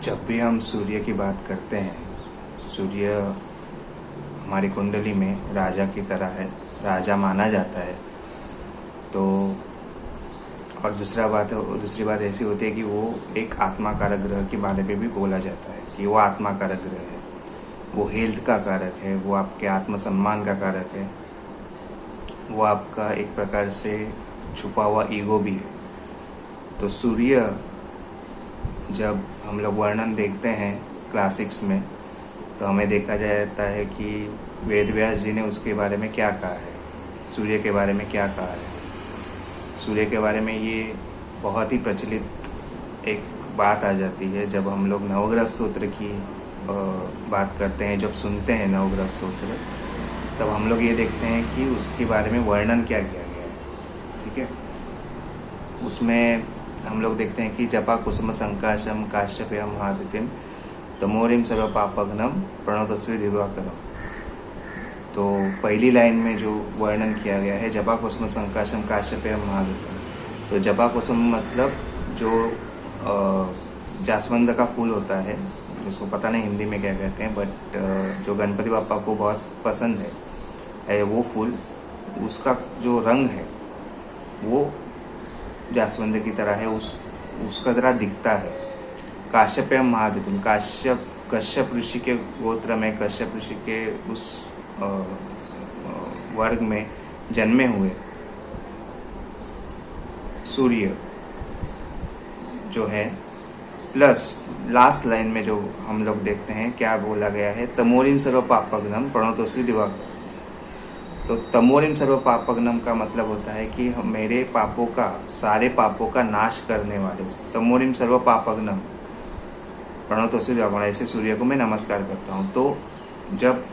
जब भी हम सूर्य की बात करते हैं, सूर्य हमारी कुंडली में राजा की तरह है, राजा माना जाता है। तो और दूसरी बात ऐसी होती है कि वो एक आत्मा कारक ग्रह के बारे में भी बोला जाता है कि वो आत्मा कारक ग्रह है, वो हेल्थ का कारक है, वो आपके आत्मसम्मान का कारक है, वो आपका एक प्रकार से छुपा हुआ ईगो भी है। तो सूर्य जब हम लोग वर्णन देखते हैं क्लासिक्स में, तो हमें देखा जाता है कि वेद व्यास जी ने उसके बारे में क्या कहा है, सूर्य के बारे में क्या कहा है। सूर्य के बारे में ये बहुत ही प्रचलित एक बात आ जाती है जब हम लोग नवग्रह स्तोत्र की बात करते हैं। जब सुनते हैं नवग्रह स्तोत्र, तब हम लोग ये देखते हैं कि उसके बारे में वर्णन क्या किया गया है। ठीक है, उसमें हम लोग देखते हैं कि जपा कुसुम संकाशम काश्यपेयम महादित्यम तमोरिम सर्व पापघ्नम प्रणतस्वी दिवाकरम। तो पहली लाइन में जो वर्णन किया गया है, जपा कुसुम संकाशम काश्यपेयम महादित्यम। तो जपा कुसुम मतलब जो जासवंद का फूल होता है, जिसको पता नहीं हिंदी में क्या कहते हैं, बट जो गणपति बापा को बहुत पसंद है वो फूल, उसका जो रंग है वो जासवंद की तरह है, उसका तरह दिखता है। काश्यपेयम महादित्यम, कश्यप ऋषि के गोत्र में, कश्यप ऋषि के उस वर्ग में जन्मे हुए सूर्य जो है, प्लस लास्ट लाइन में जो हम लोग देखते हैं क्या बोला गया है, तमोरिम सर्व पापघ्नम प्रणतोस्मी दिवाकर। तो तमोरिम सर्व पापघ्नम का मतलब होता है कि मेरे पापों का, सारे पापों का नाश करने वाले, तमोरिम सर्व पापघ्नम प्रणतोस्मी दिवाकर, ऐसे सूर्य को मैं नमस्कार करता हूँ। तो जब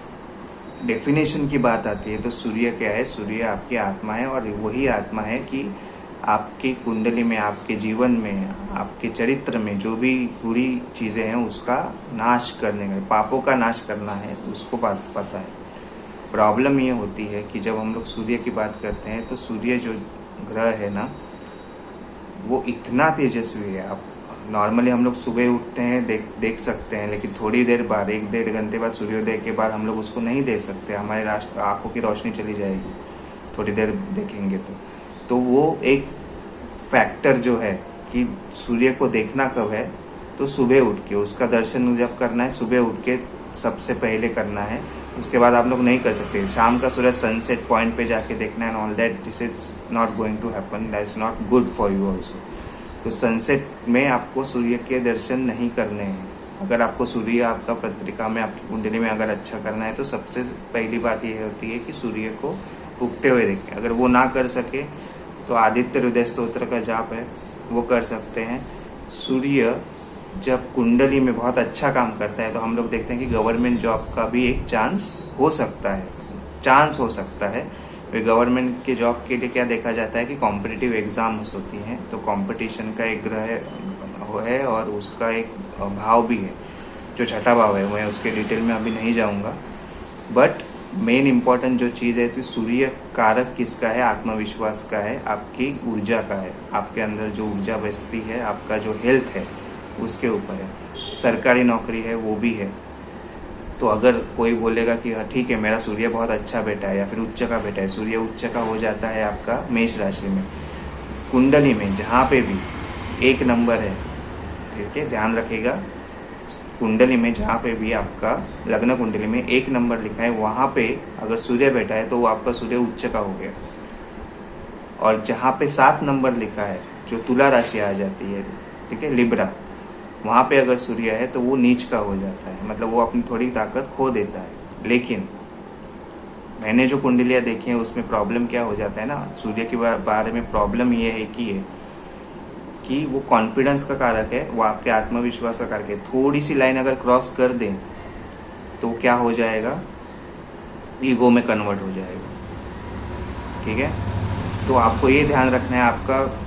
डेफिनेशन की बात आती है तो सूर्य क्या है? सूर्य आपकी आत्मा है, और वही आत्मा है कि आपकी कुंडली में, आपके जीवन में, आपके चरित्र में जो भी बुरी चीज़ें हैं उसका नाश करने का, पापों का नाश करना है, उसको पता है। प्रॉब्लम ये होती है कि जब हम लोग सूर्य की बात करते हैं तो सूर्य जो ग्रह है ना, वो इतना तेजस्वी है। आप नॉर्मली हम लोग सुबह उठते हैं, देख सकते हैं, लेकिन थोड़ी देर बाद, 1-1.5 घंटे बाद, सूर्योदय के बाद हम लोग उसको नहीं देख सकते, हमारे आँखों की रोशनी चली जाएगी थोड़ी देर देखेंगे तो वो एक फैक्टर जो है कि सूर्य को देखना कब है, तो सुबह उठ के उसका दर्शन जब करना है, सुबह उठ के सबसे पहले करना है। उसके बाद आप लोग नहीं कर सकते। शाम का सूरज सनसेट पॉइंट पे जाके देखना है, and all that, this is not going to happen, that is not good for you also. तो सनसेट में आपको सूर्य के दर्शन नहीं करने हैं। अगर आपको सूर्य आपका पत्रिका में, आपकी कुंडली में अगर अच्छा करना है, तो सबसे पहली बात यह होती है कि सूर्य को उगते हुए देखें। अगर वो ना कर सके तो आदित्य हृदय स्तोत्र का जाप है, वो कर सकते हैं। सूर्य जब कुंडली में बहुत अच्छा काम करता है तो हम लोग देखते हैं कि गवर्नमेंट जॉब का भी एक चांस हो सकता है। गवर्नमेंट के जॉब के लिए क्या देखा जाता है कि कॉम्पिटिटिव एग्जाम्स होती हैं, तो कंपटीशन का एक ग्रह है और उसका एक भाव भी है जो छठा भाव है। मैं उसके डिटेल में अभी नहीं जाऊंगा, बट मेन इम्पॉर्टेंट जो चीज़ है कि सूर्य कारक किसका है? आत्मविश्वास का है, आपकी ऊर्जा का है, आपके अंदर जो ऊर्जा बसती है, आपका जो हेल्थ है उसके ऊपर है। सरकारी नौकरी है वो भी है। तो अगर कोई बोलेगा कि हाँ ठीक है, मेरा सूर्य बहुत अच्छा बेटा है या फिर उच्च का बेटा है, सूर्य उच्च का हो जाता है आपका मेष राशि में, कुंडली में जहाँ पे भी 1 नंबर है, ठीक है, ध्यान रखिएगा, कुंडली में जहाँ पे भी आपका लग्न कुंडली में 1 नंबर लिखा है, वहाँ पे अगर सूर्य बैठा है तो वो आपका सूर्य उच्च का हो गया। और जहाँ पे 7 नंबर लिखा है, जो तुला राशि आ जाती है, ठीक है, लिब्रा, वहाँ पे अगर सूर्य है तो वो नीच का हो जाता है, मतलब वो अपनी थोड़ी ताकत खो देता है। लेकिन मैंने जो कुंडलियाँ देखी हैं उसमें प्रॉब्लम क्या हो जाता है ना, सूर्य के बारे में प्रॉब्लम ये है कि वो कॉन्फिडेंस का कारक है, वो आपके आत्मविश्वास का कारक है। थोड़ी सी लाइन अगर क्रॉस कर दें तो क्या हो जाएगा? ईगो में कन्वर्ट हो जाएगा। ठीक है, तो आपको ये ध्यान रखना है, आपका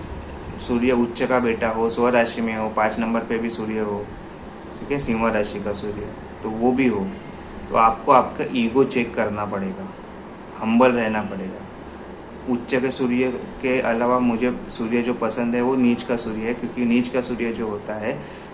सूर्य उच्च का बेटा हो, स्व राशि में हो, 5 नंबर पे भी सूर्य हो, ठीक है, सिंह राशि का सूर्य, तो वो भी हो, तो आपको आपका ईगो चेक करना पड़ेगा, हम्बल रहना पड़ेगा। उच्च के सूर्य के अलावा मुझे सूर्य जो पसंद है वो नीच का सूर्य है, क्योंकि नीच का सूर्य जो होता है